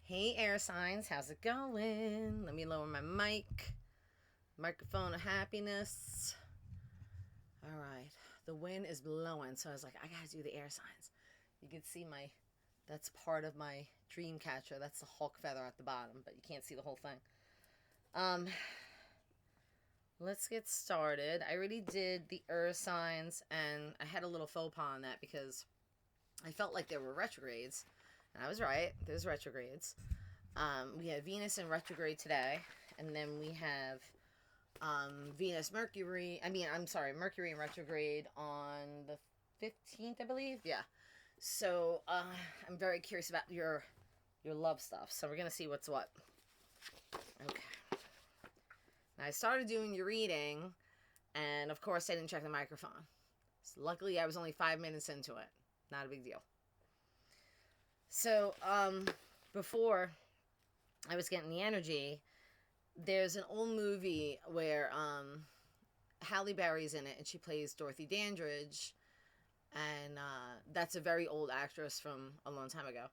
Hey, air signs, how's it going? Let me lower my microphone of happiness. All right, the wind is blowing, so I was like, I gotta do the air signs. You can see that's part of my dream catcher. That's the Hulk feather at the bottom, but you can't see the whole thing. Um, let's get started. I already did the earth signs, and I had a little faux pas on that because I felt like there were retrogrades, and I was right. There's retrogrades. We have Venus in retrograde today, and then we have Mercury in retrograde on the 15th, I believe. Yeah. So I'm very curious about your love stuff. So we're gonna see what's what. Okay. Now I started doing your reading, and of course I didn't check the microphone. So luckily I was only 5 minutes into it. Not a big deal. So before I was getting the energy, there's an old movie where Halle Berry's in it, and she plays Dorothy Dandridge, and that's a very old actress from a long time ago.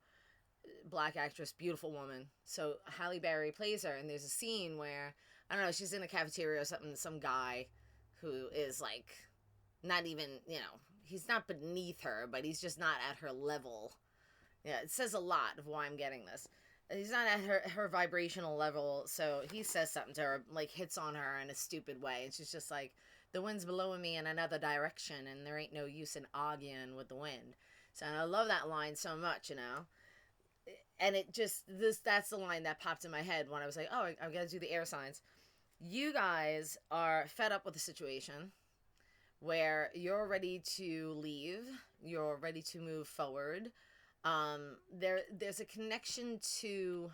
Black actress, beautiful woman. So Halle Berry plays her, and there's a scene where, I don't know, she's in a cafeteria or something, some guy who is like, not even, he's not beneath her, but he's just not at her level. Yeah, it says a lot of why I'm getting this. He's not at her vibrational level, so he says something to her, like hits on her in a stupid way, and she's just like, the wind's blowing me in another direction, and there ain't no use in arguing with the wind. So, and I love that line so much, and it just, that's the line that popped in my head when I was like, oh, I gotta do the air signs. You guys are fed up with the situation where you're ready to leave, you're ready to move forward. There's a connection to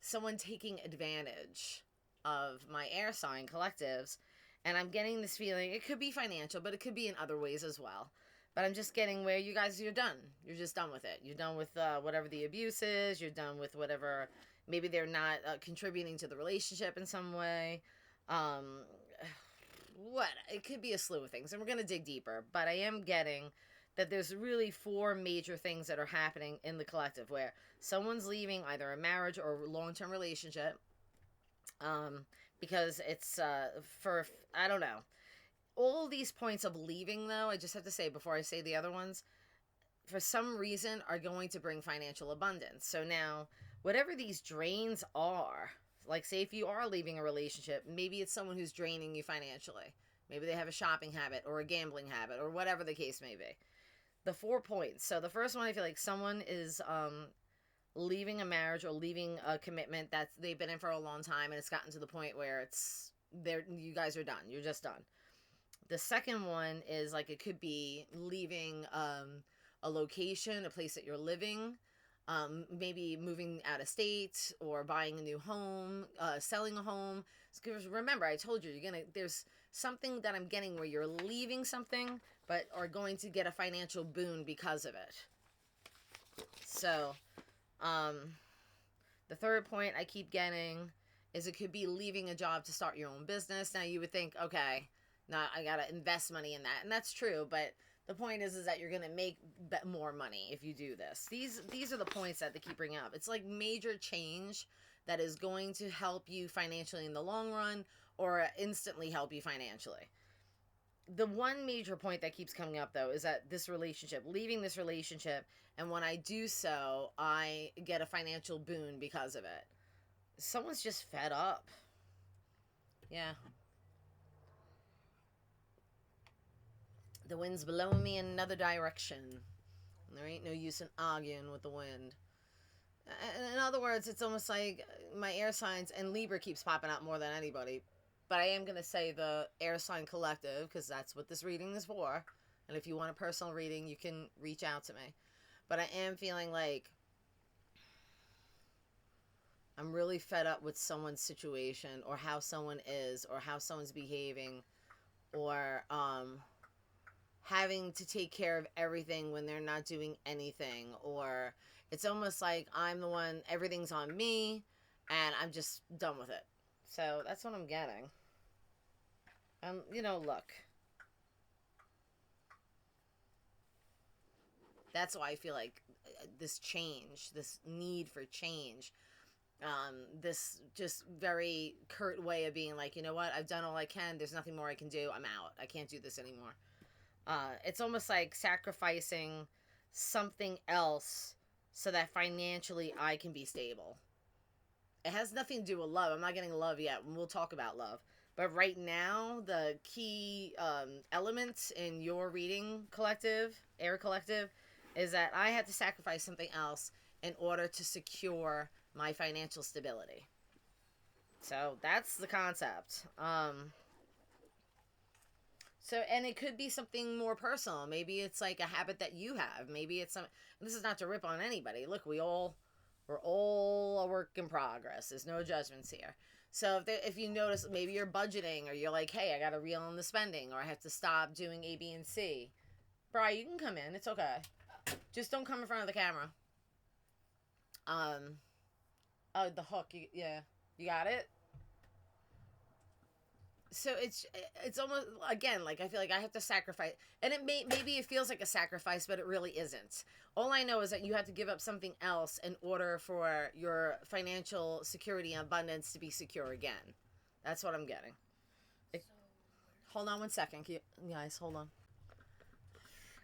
someone taking advantage of my air sign collectives, and I'm getting this feeling, it could be financial, but it could be in other ways as well. But I'm just getting where you guys, you're done. You're just done with it. You're done with whatever the abuse is. You're done with whatever, maybe they're not contributing to the relationship in some way. What? It could be a slew of things, and we're going to dig deeper. But I am getting that there's really 4 major things that are happening in the collective where someone's leaving either a marriage or long-term relationship because it's for, I don't know. All these points of leaving, though, I just have to say before I say the other ones, for some reason are going to bring financial abundance. So now, whatever these drains are, like say if you are leaving a relationship, maybe it's someone who's draining you financially. Maybe they have a shopping habit or a gambling habit or whatever the case may be. The 4 points. So the first one, I feel like someone is leaving a marriage or leaving a commitment that they've been in for a long time, and it's gotten to the point where you guys are done. You're just done. The second one is like it could be leaving a location, a place that you're living, maybe moving out of state or buying a new home, selling a home. Because remember, I told you, there's something that I'm getting where you're leaving something, but are going to get a financial boon because of it. So, the third point I keep getting is it could be leaving a job to start your own business. Now you would think, okay, now I gotta invest money in that, and that's true, but the point is that you're gonna make more money if you do this. These are the points that they keep bringing up. It's like major change that is going to help you financially in the long run or instantly help you financially. The one major point that keeps coming up, though, is that leaving this relationship, and when I do so, I get a financial boon because of it. Someone's just fed up. Yeah. The wind's blowing me in another direction. And there ain't no use in arguing with the wind. In other words, it's almost like my air signs, and Libra keeps popping out more than anybody. But I am going to say the air sign collective, because that's what this reading is for. And if you want a personal reading, you can reach out to me. But I am feeling like I'm really fed up with someone's situation, or how someone is, or how someone's behaving, or having to take care of everything when they're not doing anything, or it's almost like I'm the one, everything's on me, and I'm just done with it. So that's what I'm getting. Look. That's why I feel like this change, this need for change. This just very curt way of being like, you know what, I've done all I can. There's nothing more I can do. I'm out. I can't do this anymore. It's almost like sacrificing something else so that financially I can be stable. It has nothing to do with love. I'm not getting love yet. We'll talk about love. But right now, the key elements in your reading collective, Air Collective, is that I had to sacrifice something else in order to secure my financial stability. So that's the concept. So, and it could be something more personal. Maybe it's like a habit that you have. Maybe it's some. This is not to rip on anybody. Look, we're all a work in progress. There's no judgments here. So if you notice, maybe you're budgeting, or you're like, hey, I got to reel in the spending, or I have to stop doing A, B, and C. Bri, you can come in. It's okay. Just don't come in front of the camera. Oh, the hook. Yeah, you got it. So it's almost, again, like I feel like I have to sacrifice, and maybe it feels like a sacrifice, but it really isn't. All I know is that you have to give up something else in order for your financial security and abundance to be secure again. That's what I'm getting. Hold on one second, guys. Hold on.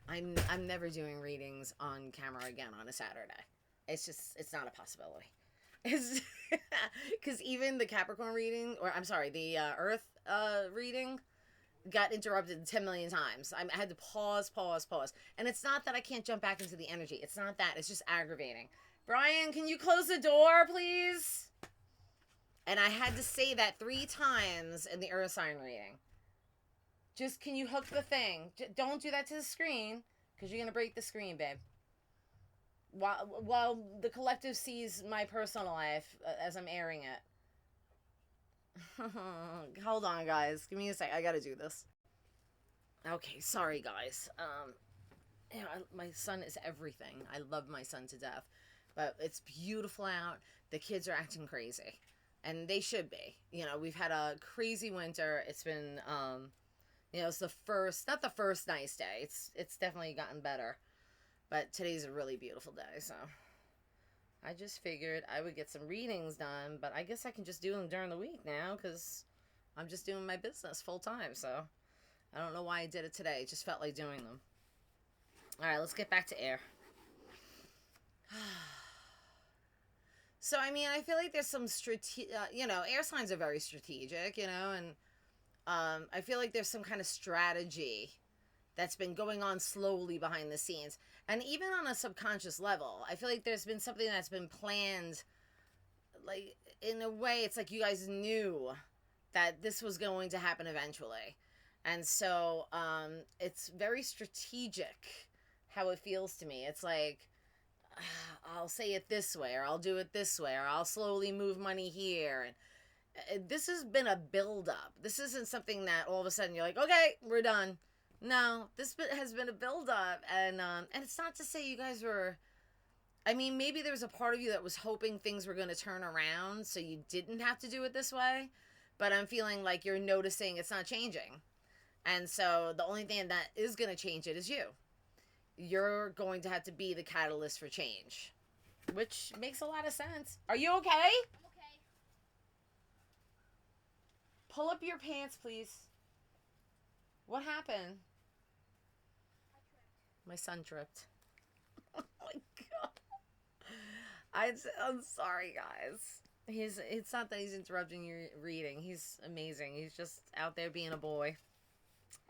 I'm never doing readings on camera again on a Saturday. It's not a possibility. It's because even the Capricorn reading, or I'm sorry, the Earth reading got interrupted 10 million times. I had to pause. And it's not that I can't jump back into the energy. It's not that. It's just aggravating. Brian, can you close the door, please? And I had to say that 3 times in the Earth sign reading. Just, can you hook the thing? Don't do that to the screen, because you're going to break the screen, babe. While the collective sees my personal life as I'm airing it. Hold on, guys. Give me a sec. I gotta do this. Okay, sorry, guys. You know, my son is everything. I love my son to death. But it's beautiful out. The kids are acting crazy. And they should be. You know, we've had a crazy winter. It's been, you know, it's not the first nice day. It's definitely gotten better. But today's a really beautiful day, so I just figured I would get some readings done, but I guess I can just do them during the week now, because I'm just doing my business full time, so I don't know why I did it today. It just felt like doing them. All right, let's get back to air. So, I mean, I feel like there's some you know, air signs are very strategic, you know, and I feel like there's some kind of strategy that's been going on slowly behind the scenes. And even on a subconscious level, I feel like there's been something that's been planned. Like, in a way, it's like you guys knew that this was going to happen eventually. And so it's very strategic how it feels to me. It's like, I'll say it this way, or I'll do it this way, or I'll slowly move money here. And this has been a build-up. This isn't something that all of a sudden you're like, okay, we're done. No, this has been a build-up, and it's not to say you guys were, I mean, maybe there was a part of you that was hoping things were going to turn around so you didn't have to do it this way, but I'm feeling like you're noticing it's not changing, and so the only thing that is going to change it is you. You're going to have to be the catalyst for change, which makes a lot of sense. Are you okay? I'm okay. Pull up your pants, please. What happened? I tripped. My son tripped. Oh my god. I'm sorry, guys. It's not that he's interrupting your reading. He's amazing. He's just out there being a boy.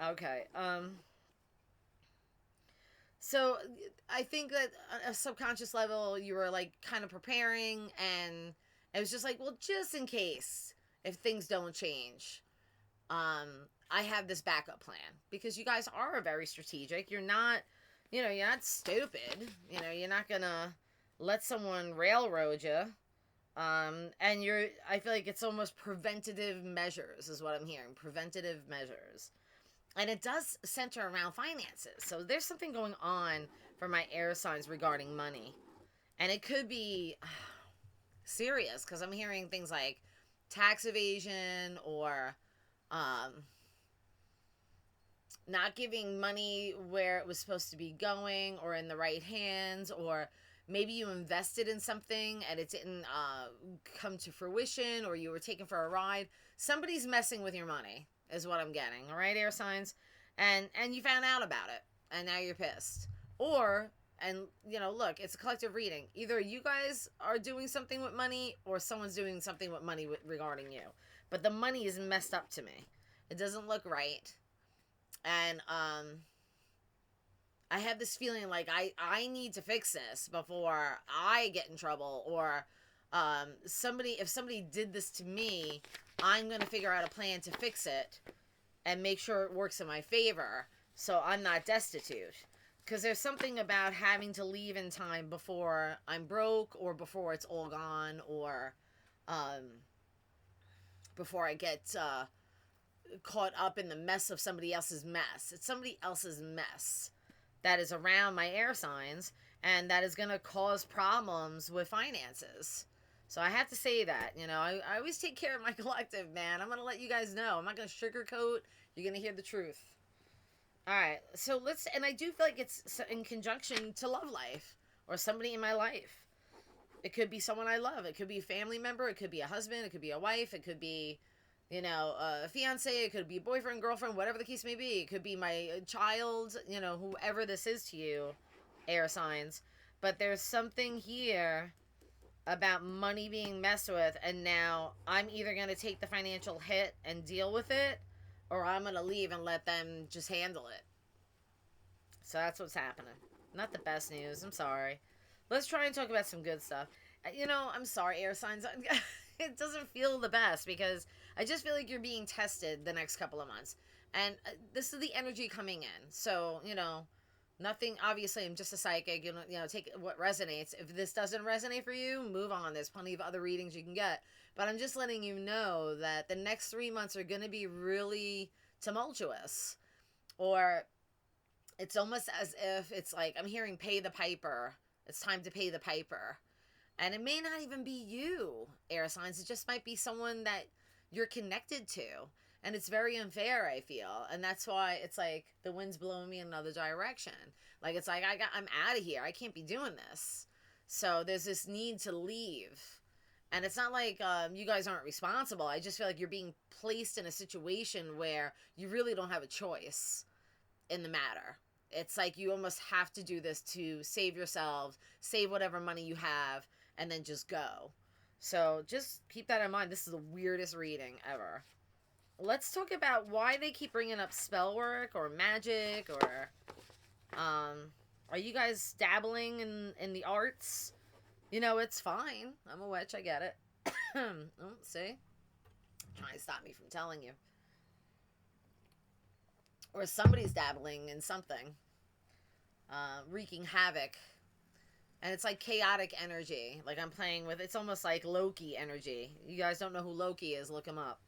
Okay. So I think that on a subconscious level, you were like kind of preparing, and it was just like, well, just in case if things don't change, I have this backup plan, because you guys are very strategic. You're not, you know, you're not stupid. You know, you're not gonna let someone railroad you. And I feel like it's almost preventative measures is what I'm hearing. Preventative measures. And it does center around finances. So there's something going on for my air signs regarding money. And it could be serious, because I'm hearing things like tax evasion, or not giving money where it was supposed to be going, or in the right hands, or maybe you invested in something and it didn't come to fruition, or you were taken for a ride. Somebody's messing with your money is what I'm getting. All right, air signs. And you found out about it and now you're pissed. Or, and look, it's a collective reading. Either you guys are doing something with money or someone's doing something with money regarding you. But the money is messed up to me. It doesn't look right. And I have this feeling like I need to fix this before I get in trouble, or if somebody did this to me, I'm going to figure out a plan to fix it and make sure it works in my favor so I'm not destitute. Because there's something about having to leave in time before I'm broke, or before it's all gone, or before I get caught up in the mess of somebody else's mess. It's somebody else's mess that is around my air signs, and that is going to cause problems with finances. So I have to say that, I always take care of my collective, man. I'm going to let you guys know. I'm not going to sugarcoat. You're going to hear the truth. All right. So and I do feel like it's in conjunction to love life, or somebody in my life. It could be someone I love. It could be a family member. It could be a husband. It could be a wife. It could be, a fiance. It could be a boyfriend, girlfriend, whatever the case may be. It could be my child, whoever this is to you, air signs. But there's something here about money being messed with, and now I'm either going to take the financial hit and deal with it, or I'm going to leave and let them just handle it. So that's what's happening. Not the best news. I'm sorry. Let's try and talk about some good stuff. I'm sorry, air signs. It doesn't feel the best, because I just feel like you're being tested the next couple of months. And this is the energy coming in. So, nothing, obviously, I'm just a psychic. Take what resonates. If this doesn't resonate for you, move on. There's plenty of other readings you can get. But I'm just letting you know that the next 3 months are going to be really tumultuous. Or it's almost as if it's like I'm hearing pay the piper. It's time to pay the piper. And it may not even be you, air signs. It just might be someone that you're connected to. And it's very unfair, I feel. And that's why it's like the wind's blowing me in another direction. Like, it's like I'm out of here. I can't be doing this. So there's this need to leave. And it's not like you guys aren't responsible. I just feel like you're being placed in a situation where you really don't have a choice in the matter. It's like you almost have to do this to save yourselves, save whatever money you have, and then just go. So just keep that in mind. This is the weirdest reading ever. Let's talk about why they keep bringing up spell work or magic, or are you guys dabbling in the arts? It's fine. I'm a witch. I get it. Oh, see? Trying to stop me from telling you. Or somebody's dabbling in something. Wreaking havoc. And it's like chaotic energy. Like I'm playing with, it's almost like Loki energy. You guys don't know who Loki is, look him up.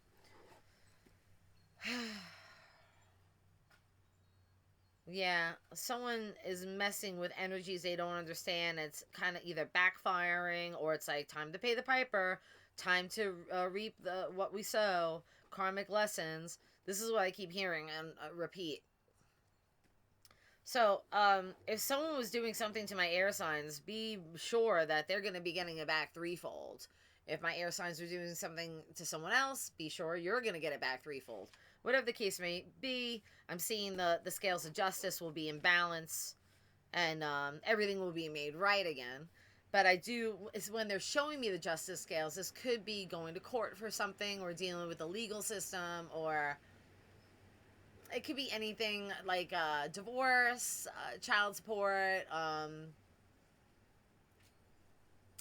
Yeah, someone is messing with energies they don't understand. It's kind of either backfiring, or it's like time to pay the piper, time to reap what we sow, karmic lessons. This is what I keep hearing and repeat. So, if someone was doing something to my air signs, be sure that they're going to be getting it back threefold. If my air signs are doing something to someone else, be sure you're going to get it back threefold. Whatever the case may be, I'm seeing the scales of justice will be in balance, and everything will be made right again. But it's when they're showing me the justice scales, this could be going to court for something, or dealing with the legal system, or it could be anything like divorce, child support,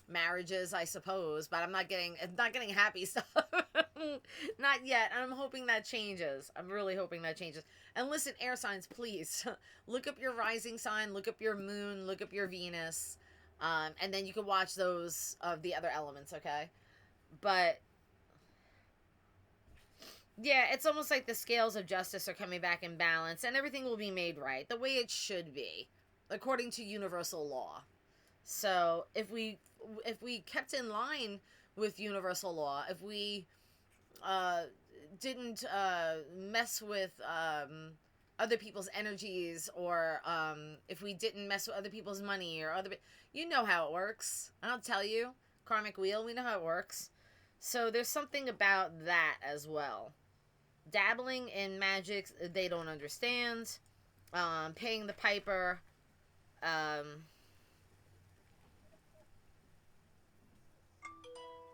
marriages, I suppose. But I'm not getting happy stuff. Not yet. I'm hoping that changes. I'm really hoping that changes. And listen, air signs, please look up your rising sign, look up your moon, look up your Venus, and then you can watch those of the other elements. Okay, but yeah, it's almost like the scales of justice are coming back in balance, and everything will be made right the way it should be, according to universal law. So if we kept in line with universal law, if we didn't mess with other people's energies, or if we didn't mess with other people's money, or you know how it works. I don't tell you. Karmic wheel, we know how it works. So there's something about that as well. Dabbling in magic they don't understand. Paying the piper.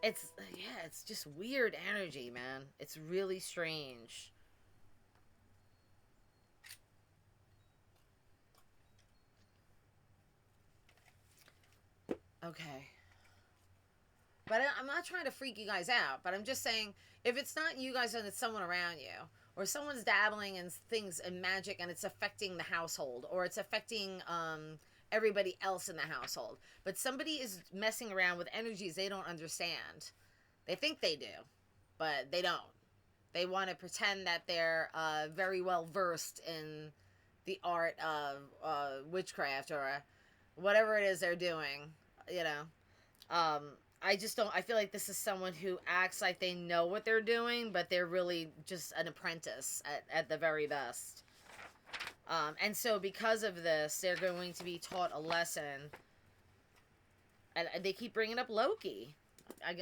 It's just weird energy, man. It's really strange. Okay. But I'm not trying to freak you guys out, but I'm just saying, if it's not you guys and it's someone around you, or someone's dabbling in things in magic and it's affecting the household, or it's affecting everybody else in the household, but somebody is messing around with energies they don't understand. They think they do, but they don't. They want to pretend that they're very well versed in the art of witchcraft, or whatever it is they're doing, you know. I just don't. I feel like this is someone who acts like they know what they're doing, but they're really just an apprentice at the very best. And so because of this, they're going to be taught a lesson. And they keep bringing up Loki.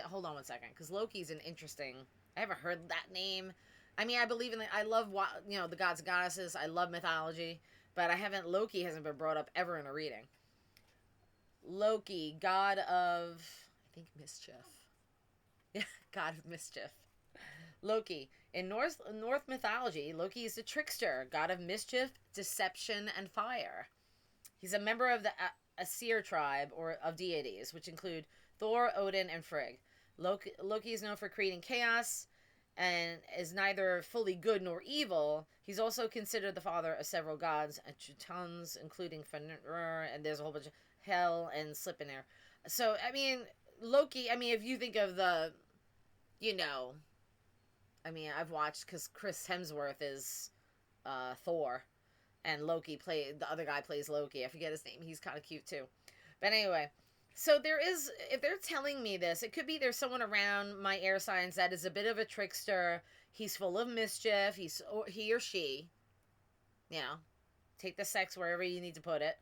Hold on one second, because Loki's an interesting. I haven't heard that name. I mean, I believe in I love, the gods and goddesses. I love mythology, but Loki hasn't been brought up ever in a reading. Loki, god of, I think, mischief. Yeah, god of mischief. Loki. In North mythology, Loki is the trickster, god of mischief, deception, and fire. He's a member of the Aesir tribe, or of deities, which include Thor, Odin, and Frigg. Loki is known for creating chaos and is neither fully good nor evil. He's also considered the father of several gods and Teutons, including Fenrir, and there's a whole bunch of Hell and Slip in there. So, I mean, Loki, if you think of the, I've watched, because Chris Hemsworth is Thor, and the other guy plays Loki. I forget his name. He's kind of cute, too. But anyway, so if they're telling me this, it could be there's someone around my air signs that is a bit of a trickster. He's full of mischief. He or she, take the sex wherever you need to put it.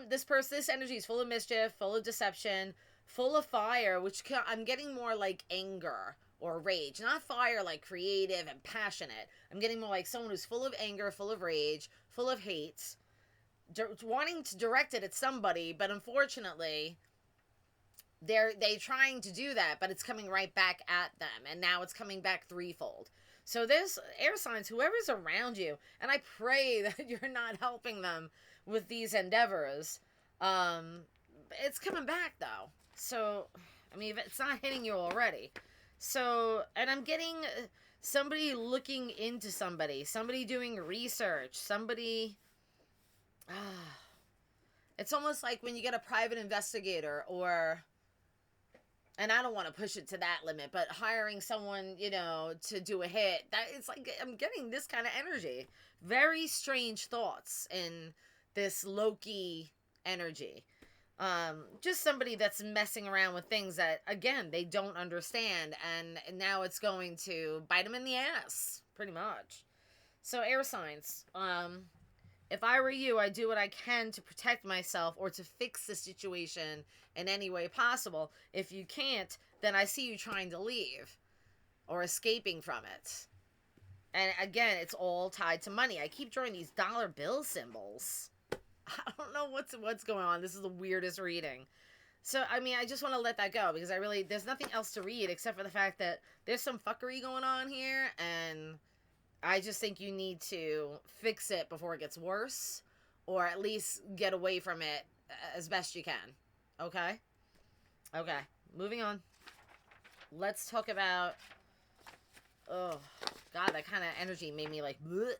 This energy is full of mischief, full of deception, full of fire, which I'm getting more like anger or rage. Not fire like creative and passionate. I'm getting more like someone who's full of anger, full of rage, full of hate, wanting to direct it at somebody, but unfortunately they're trying to do that, but it's coming right back at them, and now it's coming back threefold. So this air signs, whoever's around you, and I pray that you're not helping them with these endeavors, it's coming back though. So it's not hitting you already. So, and I'm getting somebody looking into somebody doing research, it's almost like when you get a private investigator, and I don't want to push it to that limit, but hiring someone, to do a hit, that it's like, I'm getting this kind of energy. Very strange thoughts in this Loki energy. Just somebody that's messing around with things that, again, they don't understand, and now it's going to bite them in the ass, pretty much. So, air signs, if I were you, I'd do what I can to protect myself or to fix the situation in any way possible. If you can't, then I see you trying to leave or escaping from it. And again, it's all tied to money. I keep drawing these dollar bill symbols. I don't know what's going on. This is the weirdest reading. So, I just want to let that go, because there's nothing else to read except for the fact that there's some fuckery going on here, and I just think you need to fix it before it gets worse, or at least get away from it as best you can. Okay? Okay. Moving on. Let's talk about, oh, God, that kind of energy made me like, bleh,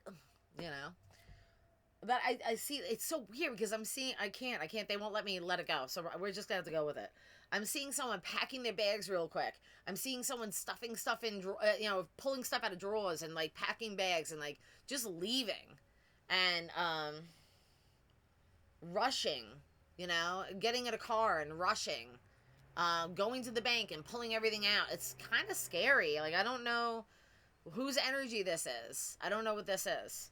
But I see, it's so weird because I'm seeing, I can't, they won't let me let it go. So we're just going to have to go with it. I'm seeing someone packing their bags real quick. I'm seeing someone stuffing stuff in, pulling stuff out of drawers and like packing bags and like just leaving and rushing, getting in a car and rushing, going to the bank and pulling everything out. It's kind of scary. Like, I don't know whose energy this is. I don't know what this is.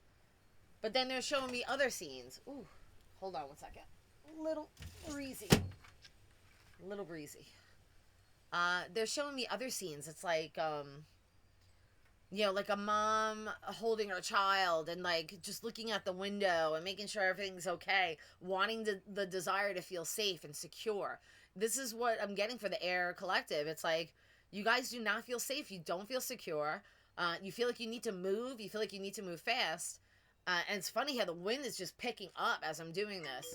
But then they're showing me other scenes. Ooh, hold on one second. Little breezy. Little breezy. They're showing me other scenes. It's like, you know, like a mom holding her child and like just looking out the window and making sure everything's okay, wanting the desire to feel safe and secure. This is what I'm getting for the Air Collective. It's like, you guys do not feel safe. You don't feel secure. You feel like you need to move. You feel like you need to move fast. And it's funny how the wind is just picking up as I'm doing this.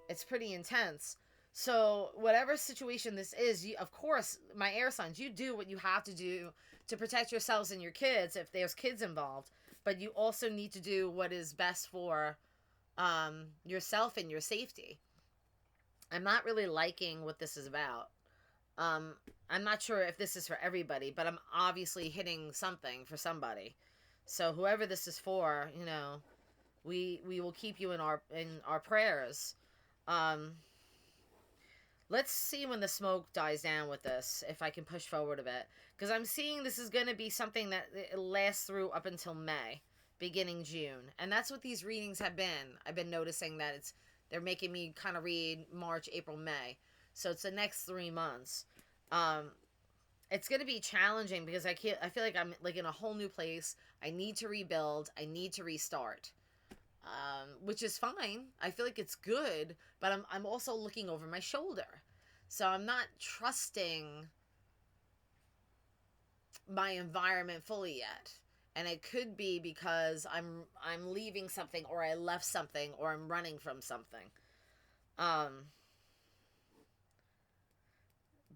It's pretty intense. So whatever situation this is, you, of course, my air signs, you do what you have to do to protect yourselves and your kids if there's kids involved. But you also need to do what is best for yourself and your safety. I'm not really liking what this is about. I'm not sure if this is for everybody, but I'm obviously hitting something for somebody. So whoever this is for, you know, we will keep you in our prayers. Let's see when the smoke dies down with this, if I can push forward a bit. Because I'm seeing this is going to be something that lasts through up until May, beginning June. And that's what these readings have been. I've been noticing that they're making me kind of read March, April, May. So it's the next 3 months. It's going to be challenging because I feel like I'm like in a whole new place. I need to rebuild. I need to restart. Which is fine. I feel like it's good, but I'm also looking over my shoulder. So I'm not trusting my environment fully yet. And it could be because I'm leaving something, or I left something, or I'm running from something.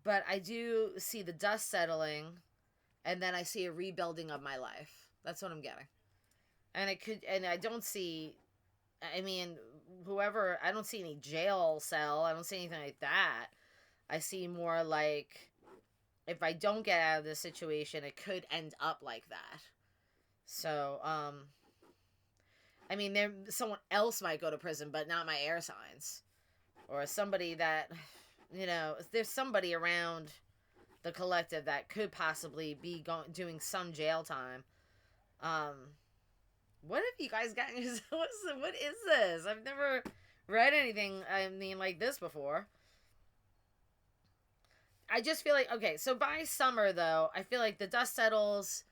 But I do see the dust settling, and then I see a rebuilding of my life. That's what I'm getting. And I don't see, I mean, whoever, I don't see any jail cell. I don't see anything like that. I see more like, if I don't get out of this situation, it could end up like that. So, I mean, someone else might go to prison, but not my air signs. Or somebody that, you know, there's somebody around the collective that could possibly be doing some jail time. What have you guys gotten yourselves? What is this? I've never read anything, I mean, like this before. I just feel like, okay, so by summer, though, I feel like the dust settles,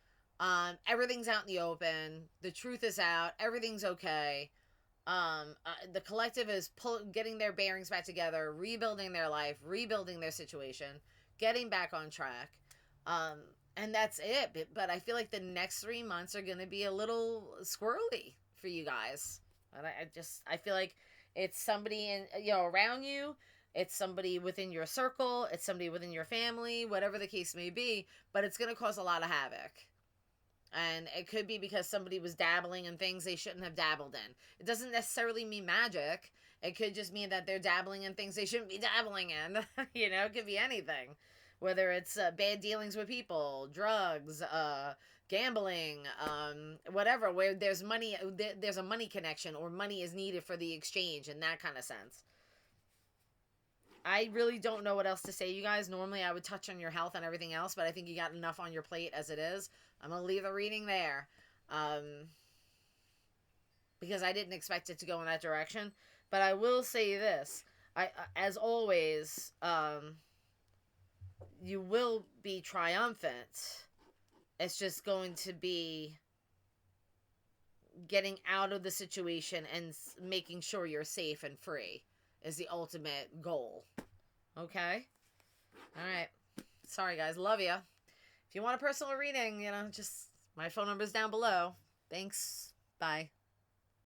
everything's out in the open, the truth is out, everything's okay. The collective is getting their bearings back together, rebuilding their life, rebuilding their situation, getting back on track. And that's it. But I feel like the next 3 months are going to be a little squirrely for you guys. And I feel like it's somebody around you. It's somebody within your circle. It's somebody within your family, whatever the case may be. But it's going to cause a lot of havoc. And it could be because somebody was dabbling in things they shouldn't have dabbled in. It doesn't necessarily mean magic. It could just mean that they're dabbling in things they shouldn't be dabbling in. It could be anything. Whether it's bad dealings with people, drugs, gambling, whatever, where there's money, there's a money connection, or money is needed for the exchange, in that kind of sense. I really don't know what else to say, you guys. Normally I would touch on your health and everything else, but I think you got enough on your plate as it is. I'm going to leave the reading there. Because I didn't expect it to go in that direction. But I will say this. As always, you will be triumphant. It's just going to be getting out of the situation and making sure you're safe and free is the ultimate goal. Okay? All right. Sorry, guys. Love you. If you want a personal reading, just my phone number's down below. Thanks. Bye.